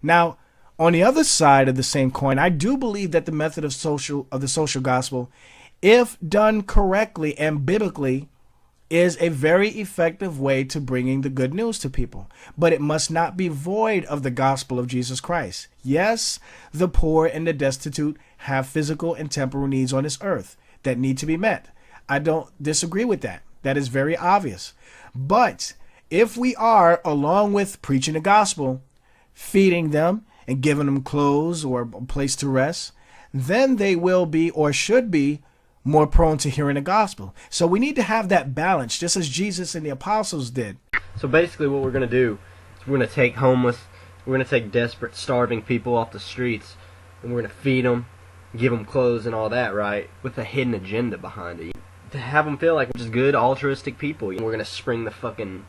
Now, on the other side of the same coin, I do believe that the method of the social gospel, if done correctly and biblically, is a very effective way to bringing the good news to people. But it must not be void of the gospel of Jesus Christ. Yes, the poor and the destitute have physical and temporal needs on this earth that need to be met. I don't disagree with that. That is very obvious. But if we are, along with preaching the gospel, feeding them and giving them clothes or a place to rest, then they will be, or should be, more prone to hearing the gospel. So we need to have that balance, just as Jesus and the apostles did. So basically what we're going to do is we're going to take homeless, we're going to take desperate, starving people off the streets, and we're going to feed them, give them clothes and all that, right? With a hidden agenda behind it. To have them feel like we're just good, altruistic people. We're going to spring the fucking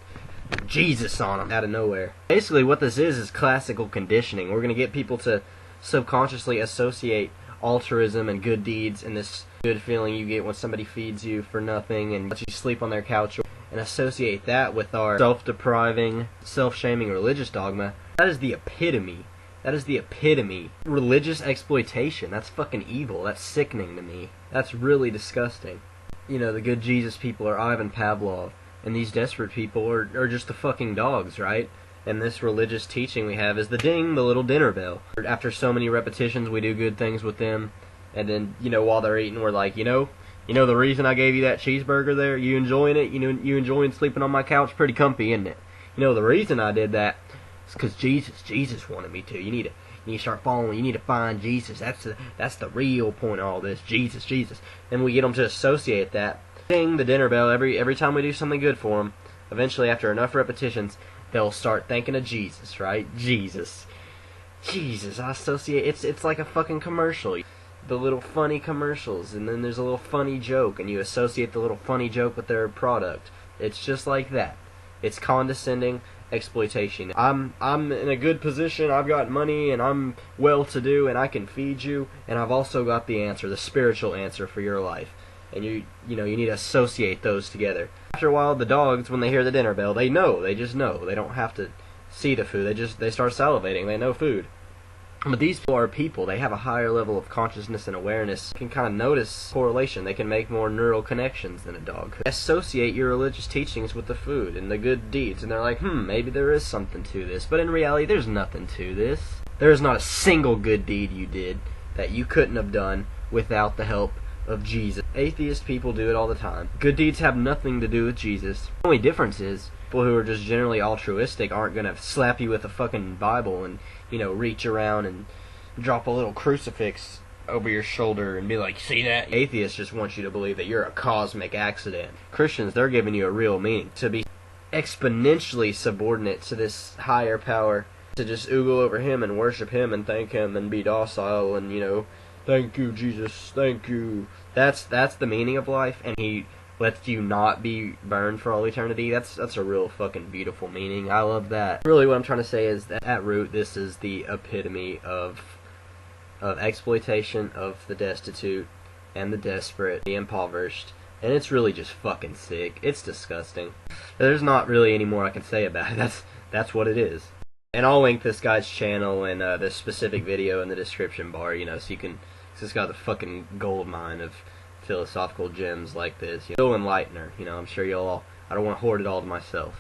Jesus on them out of nowhere. Basically what this is classical conditioning. We're going to get people to subconsciously associate altruism and good deeds and this good feeling you get when somebody feeds you for nothing and lets you sleep on their couch, and associate that with our self-depriving, self-shaming religious dogma. That is the epitome. That is the epitome. Religious exploitation. That's fucking evil. That's sickening to me. That's really disgusting. You know, the good Jesus people are Ivan Pavlov, and these desperate people are just the fucking dogs, right? And this religious teaching we have is the ding, the little dinner bell. After so many repetitions, we do good things with them, and then, you know, while they're eating, we're like, you know the reason I gave you that cheeseburger there? You enjoying it? You enjoying sleeping on my couch? Pretty comfy, isn't it? You know, the reason I did that is because Jesus wanted me to. You need to start following. You need to find Jesus. That's the real point of all this. Jesus. And we get them to associate that. Ding the dinner bell every time we do something good for them. Eventually, after enough repetitions, they'll start thinking of Jesus, right? Jesus, I associate, it's like a fucking commercial. The little funny commercials, and then there's a little funny joke, and you associate the little funny joke with their product. It's just like that. It's condescending exploitation. I'm in a good position, I've got money, and I'm well-to-do, and I can feed you, and I've also got the answer, the spiritual answer for your life. And you need to associate those together. After a while, the dogs, when they hear the dinner bell, they just know. They don't have to see the food. They start salivating. They know food. But these people are people. They have a higher level of consciousness and awareness. They can kind of notice correlation. They can make more neural connections than a dog. Associate your religious teachings with the food and the good deeds. And they're like, maybe there is something to this. But in reality, there's nothing to this. There is not a single good deed you did that you couldn't have done without the help of Jesus. Atheist people do it all the time. Good deeds have nothing to do with Jesus. The only difference is people who are just generally altruistic aren't going to slap you with a fucking Bible and, reach around and drop a little crucifix over your shoulder and be like, see that? Atheists just want you to believe that you're a cosmic accident. Christians, they're giving you a real meaning. To be exponentially subordinate to this higher power, to just oogle over him and worship him and thank him and be docile and, thank you, Jesus, thank you. That's the meaning of life, and he lets you not be burned for all eternity. That's a real fucking beautiful meaning. I love that. Really what I'm trying to say is that at root, this is the epitome of exploitation of the destitute and the desperate, the impoverished, and it's really just fucking sick. It's disgusting. There's not really any more I can say about it. That's what it is. And I'll link this guy's channel and this specific video in the description bar, so you can. It's got the fucking gold mine of philosophical gems like this. Still enlightener, I'm sure y'all. I don't want to hoard it all to myself.